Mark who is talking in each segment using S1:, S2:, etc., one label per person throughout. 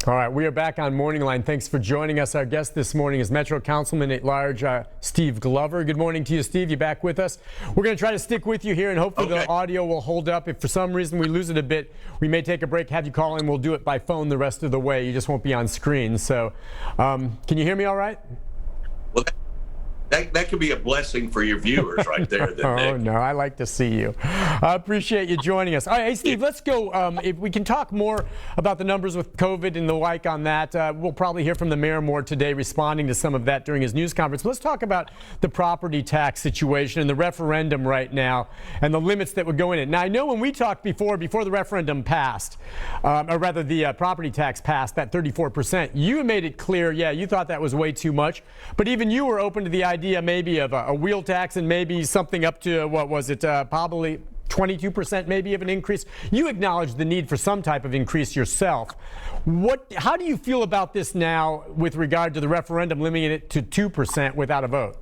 S1: All right, we are back on Morning Line. Thanks for joining us. Our guest this morning is Metro Councilman at Large Steve Glover. Good morning to you, Steve. You back with us? We're going to try to stick with you here, and hopefully the audio will hold up. If for some reason we lose it a bit, we may take a break, have you call in. We'll do it by phone the rest of the way. You just won't be on screen. So can you hear me all right?
S2: Well, that could be a blessing for your viewers right there.
S1: Oh, no, I like to see you. I appreciate you joining us. All right, hey, Steve, let's go. If we can talk more about the numbers with COVID and the like on that. We'll probably hear from the mayor more today responding to some of that during his news conference. Let's talk about the property tax situation and the referendum right now and the limits that would go in it. Now, I know when we talked before the referendum passed, or rather the property tax passed, that 34%, you made it clear, yeah, you thought that was way too much. But even you were open to the idea maybe of a wheel tax and maybe something up to, what was it, probably 22% maybe of an increase. You acknowledged the need for some type of increase yourself. How do you feel about this now with regard to the referendum limiting it to 2% without a vote?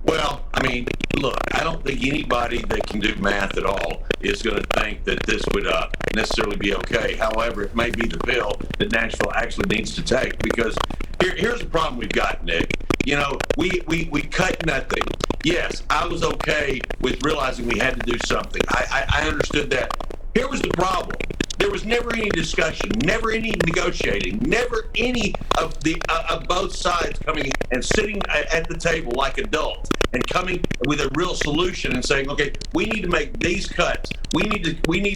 S2: Well, I mean, look, I don't think anybody that can do math at all is going to think that this would necessarily be okay. However, it may be the bill that Nashville actually needs to take, because here's the problem we've got, Nick. You know, we cut nothing. Yes, I was okay with realizing we had to do something. I understood that. Here was the problem. There was never any discussion, never any negotiating, never any of both sides coming and sitting at the table like adults and coming with a real solution and saying, okay, we need to make these cuts. We need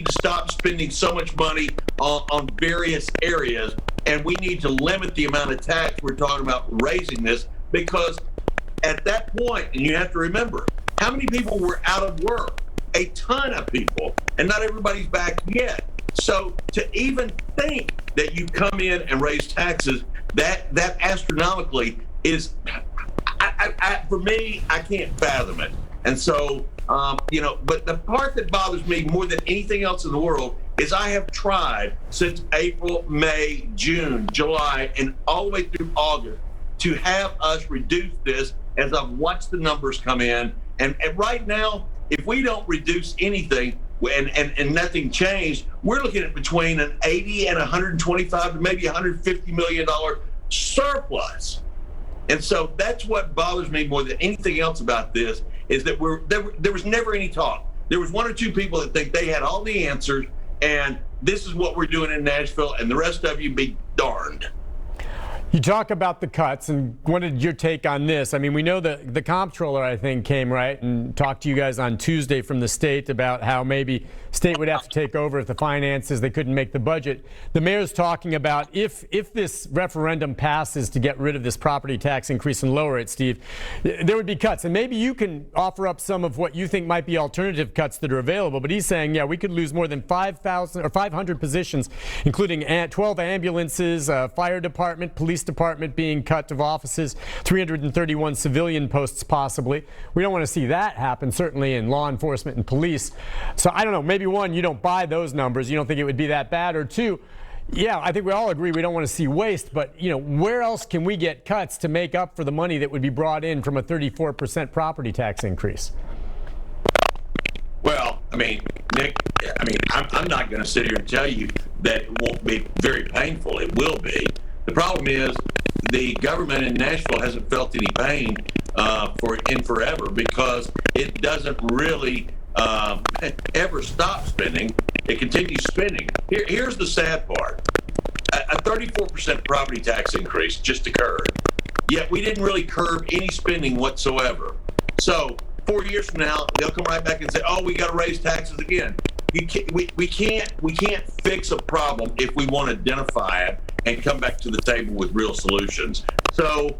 S2: to stop spending so much money on various areas, and we need to limit the amount of tax we're talking about raising this, because at that point, and you have to remember, how many people were out of work? A ton of people, and not everybody's back yet. So to even think that you come in and raise taxes that astronomically is, for me, I can't fathom it. And so, but the part that bothers me more than anything else in the world is I have tried since April, May, June, July, and all the way through August to have us reduce this as I've watched the numbers come in. And right now, if we don't reduce anything and nothing changed, we're looking at between an 80 and 125 to maybe $150 million surplus. And so that's what bothers me more than anything else about this, is that there was never any talk. There was one or two people that think they had all the answers, and this is what we're doing in Nashville, and the rest of you be darned.
S1: You talk about the cuts, and wanted your take on this. I mean, we know that the comptroller, I think, came right and talked to you guys on Tuesday from the state about how maybe state would have to take over if the finances, they couldn't make the budget. The mayor's talking about if this referendum passes to get rid of this property tax increase and lower it, Steve, there would be cuts. And maybe you can offer up some of what you think might be alternative cuts that are available. But he's saying, yeah, we could lose more than 5,000 or 500 positions, including 12 ambulances, fire department, police department being cut of offices, 331 civilian posts possibly. We don't want to see that happen, certainly in law enforcement and police. So I don't know, maybe one, you don't buy those numbers. You don't think it would be that bad. Or two, yeah, I think we all agree we don't want to see waste, but where else can we get cuts to make up for the money that would be brought in from a 34% property tax increase?
S2: Well, I mean, Nick, I'm not going to sit here and tell you that it won't be very painful. It will be. The problem is the government in Nashville hasn't felt any pain in forever, because it doesn't really ever stop spending. It continues spending. Here's the sad part. A 34% property tax increase just occurred, yet we didn't really curb any spending whatsoever. So 4 years from now, they'll come right back and say, oh, we got to raise taxes again. We can't fix a problem if we won't identify it and come back to the table with real solutions. So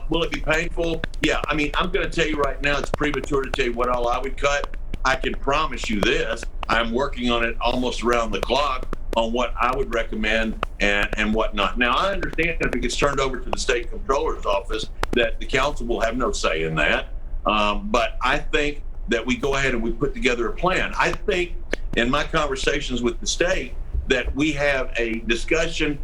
S2: will it be painful? Yeah, I mean, I'm going to tell you right now, it's premature to tell you what all I would cut. I can promise you this, I'm working on it almost around the clock on what I would recommend and whatnot. Now, I understand if it gets turned over to the state comptroller's office that the council will have no say in that. But I think that we go ahead and we put together a plan. I think in my conversations with the state that we have a discussion,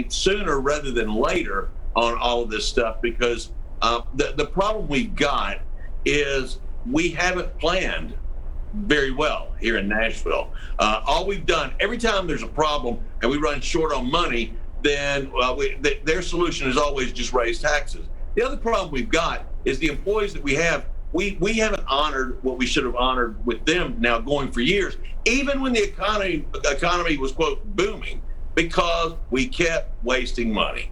S2: sooner rather than later on all of this stuff, because the problem we've got is we haven't planned. very well here in Nashville. All we've done, every time there's a problem and we run short on money, then their solution is always just raise taxes. The other problem we've got is the employees that we have. We haven't honored what we should have honored with them now going for years, even when the economy was, quote, booming, because we kept wasting money.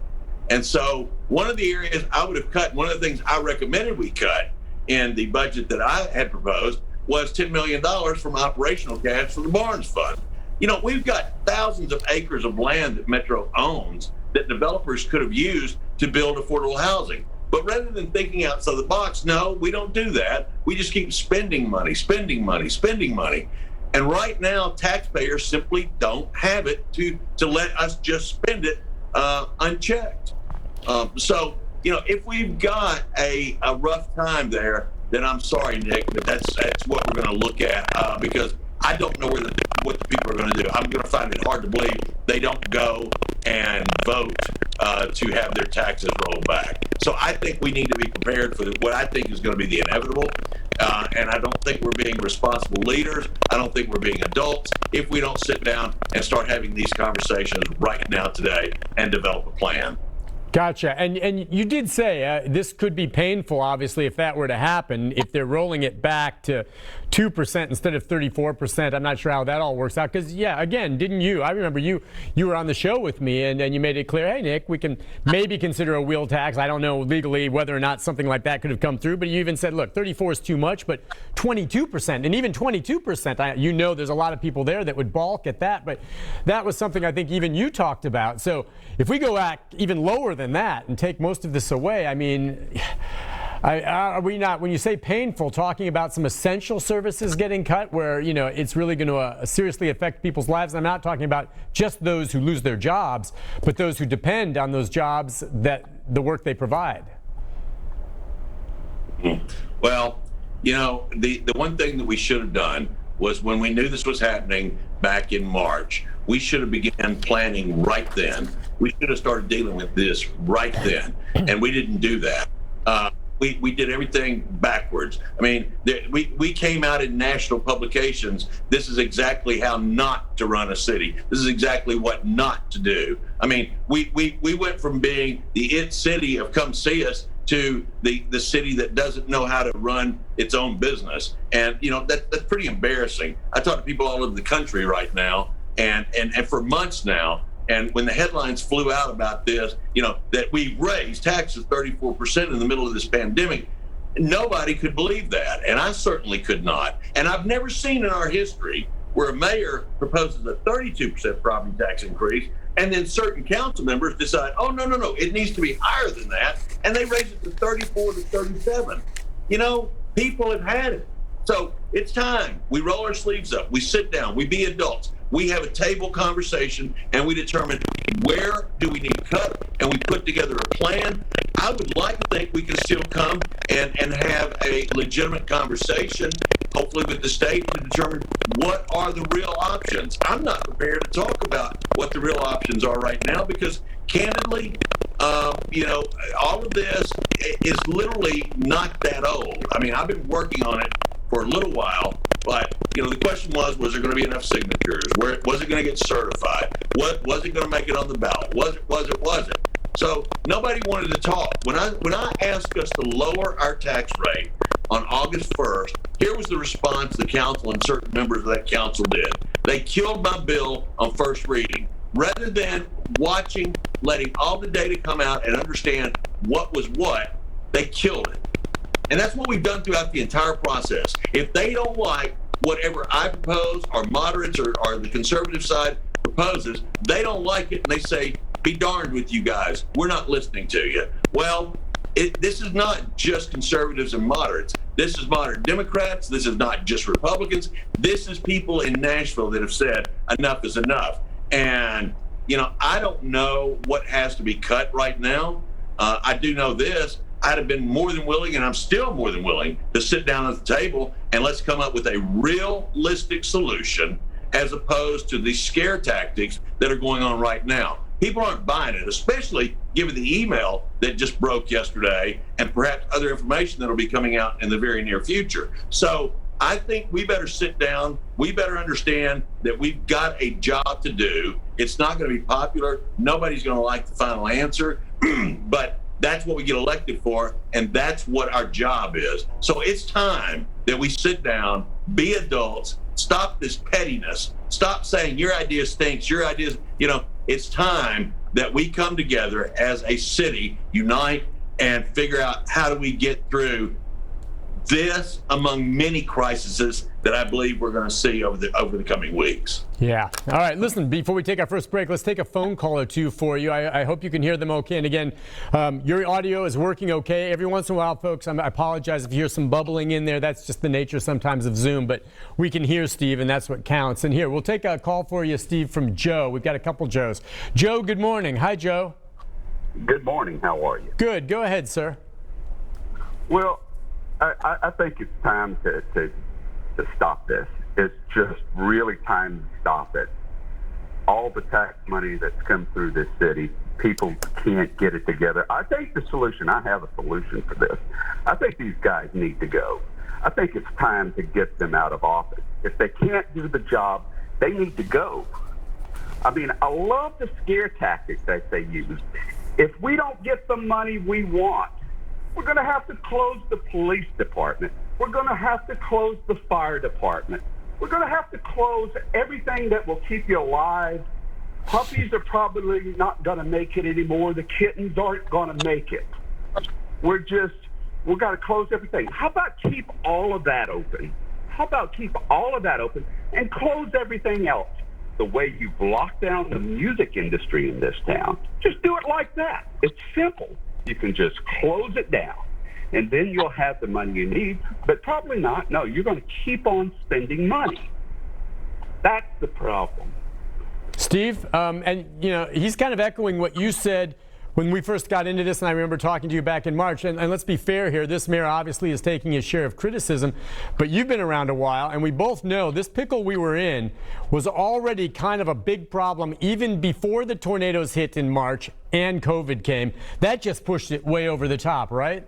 S2: And so one of the areas I would have cut, one of the things I recommended we cut in the budget that I had proposed was $10 million from operational cash for the Barnes Fund. You know, we've got thousands of acres of land that Metro owns that developers could have used to build affordable housing. But rather than thinking outside the box, no, we don't do that. We just keep spending money, spending money, spending money. And right now, taxpayers simply don't have it to let us just spend it unchecked. So, you know, if we've got a rough time there, then I'm sorry, Nick, but that's what we're going to look at because I don't know what the people are going to do. I'm going to find it hard to believe they don't go and vote to have their taxes rolled back. So I think we need to be prepared for what I think is going to be the inevitable. And I don't think we're being responsible leaders. I don't think we're being adults if we don't sit down and start having these conversations right now today and develop a plan.
S1: Gotcha. And you did say this could be painful, obviously, if that were to happen, if they're rolling it back to 2% instead of 34%. I'm not sure how that all works out because, yeah, again, didn't you? I remember you were on the show with me and you made it clear, hey, Nick, we can maybe consider a wheel tax. I don't know legally whether or not something like that could have come through, but you even said, look, 34 is too much, but 22%, and even 22%, you know there's a lot of people there that would balk at that, but that was something I think even you talked about. So if we go back even lower than that and take most of this away, I mean, are we not, when you say painful, talking about some essential services getting cut where, you know, it's really going to seriously affect people's lives? I'm not talking about just those who lose their jobs, but those who depend on those jobs, that the work they provide.
S2: Well, you know, the one thing that we should have done was when we knew this was happening back in March, we should have began planning right then. We should have started dealing with this right then, and we didn't do that. We did everything backwards. I mean, we came out in national publications. This is exactly how not to run a city. This is exactly what not to do. I mean, we went from being the it city of come see us to the city that doesn't know how to run its own business. And, you know, that's pretty embarrassing. I talk to people all over the country right now and for months now. And when the headlines flew out about this, you know, that we raised taxes 34% in the middle of this pandemic, nobody could believe that. And I certainly could not. And I've never seen in our history where a mayor proposes a 32% property tax increase and then certain council members decide, oh, no, it needs to be higher than that. And they raise it to 34 to 37. You know, people have had it. So it's time. We roll our sleeves up. We sit down. We be adults. We have a table conversation and we determine where do we need to cut, and we put together a plan. I would like to think we can still come and have a legitimate conversation, hopefully with the state, to determine what are the real options. I'm not prepared to talk about what the real options are right now because candidly, you know, all of this is literally not that old. I mean, I've been working on it for a little while, but, you know, the question was there going to be enough signatures? Was it going to get certified? Was it going to make it on the ballot? Was it? So nobody wanted to talk. When I asked us to lower our tax rate on August 1st, here was the response the council and certain members of that council did. They killed my bill on first reading. Rather than letting all the data come out and understand what was what, they killed it. And that's what we've done throughout the entire process. If they don't like whatever I propose, or moderates or the conservative side proposes, they don't like it and they say, be darned with you guys. We're not listening to you. Well, this is not just conservatives and moderates. This is moderate Democrats. This is not just Republicans. This is people in Nashville that have said enough is enough. And, you know, I don't know what has to be cut right now. I do know this. I'd have been more than willing, and I'm still more than willing, to sit down at the table and let's come up with a realistic solution as opposed to the scare tactics that are going on right now. People aren't buying it, especially given the email that just broke yesterday and perhaps other information that will be coming out in the very near future. So I think we better sit down. We better understand that we've got a job to do. It's not going to be popular. Nobody's going to like the final answer, but that's what we get elected for, and that's what our job is. So it's time that we sit down, be adults, stop this pettiness, stop saying your idea stinks, your ideas, it's time that we come together as a city, unite, and figure out how do we get through this among many crises that I believe we're going to see over the coming weeks.
S1: Yeah. All right. Listen, before we take our first break, let's take a phone call or two for you. I hope you can hear them okay. And again, your audio is working okay. Every once in a while, folks, I apologize if you hear some bubbling in there. That's just the nature sometimes of Zoom. But we can hear Steve, and that's what counts. And here, we'll take a call for you, Steve, from Joe. We've got a couple Joes. Joe, good morning. Hi, Joe.
S3: Good morning. How are you?
S1: Good. Go ahead, sir.
S3: Well, I think it's time to stop this. It's just really time to stop it. All the tax money that's come through this city, people can't get it together. I think I have a solution for this. I think these guys need to go. I think it's time to get them out of office. If they can't do the job, they need to go. I mean, I love the scare tactics that they use. If we don't get the money we want, we're going to have to close the police department. We're going to have to close the fire department. We're going to have to close everything that will keep you alive. Puppies are probably not going to make it anymore. The kittens aren't going to make it. We've got to close everything. How about keep all of that open? And close everything else? The way you've locked down the music industry in this town. Just do it like that. It's simple. You can just close it down, and then you'll have the money you need, but probably not. No, you're going to keep on spending money. That's the problem.
S1: Steve, and he's kind of echoing what you said when we first got into this, and I remember talking to you back in March. And let's be fair here, this mayor obviously is taking his share of criticism, but you've been around a while, and we both know this pickle we were in was already kind of a big problem even before the tornadoes hit in March and COVID came. That just pushed it way over the top, right?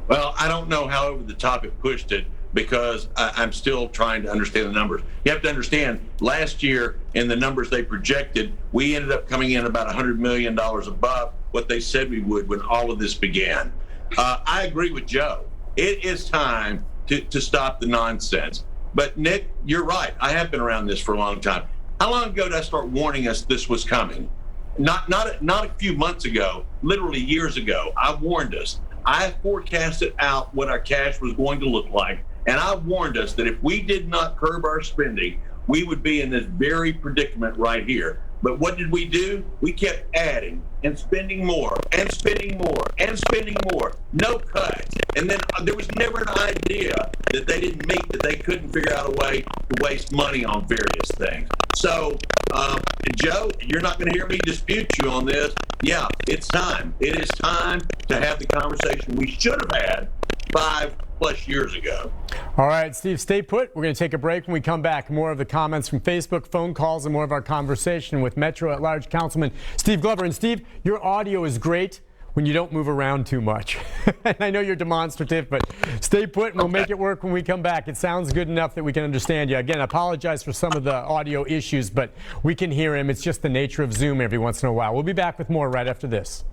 S2: Well, I don't know how over the top it pushed it, because I'm still trying to understand the numbers. You have to understand, last year in the numbers they projected, we ended up coming in about $100 million above what they said we would when all of this began. I agree with Joe. It is time to stop the nonsense. But Nick, you're right. I have been around this for a long time. How long ago did I start warning us this was coming? Not a few months ago, literally years ago. I warned us. I forecasted out what our cash was going to look like. And I warned us that if we did not curb our spending, we would be in this very predicament right here. But what did we do? We kept adding and spending more and spending more and spending more. No cuts. And then there was never an idea that they didn't meet, that they couldn't figure out a way to waste money on various things. So, Joe, you're not going to hear me dispute you on this. Yeah, it's time. It is time to have the conversation we should have had 5+ years ago.
S1: All right, Steve, stay put. We're going to take a break. When we come back, more of the comments from Facebook, phone calls, and more of our conversation with Metro at-large Councilman Steve Glover. And Steve, your audio is great when you don't move around too much. And I know you're demonstrative, but stay put and we'll make it work when we come back. It sounds good enough that we can understand you. Again, I apologize for some of the audio issues, but we can hear him. It's just the nature of Zoom every once in a while. We'll be back with more right after this.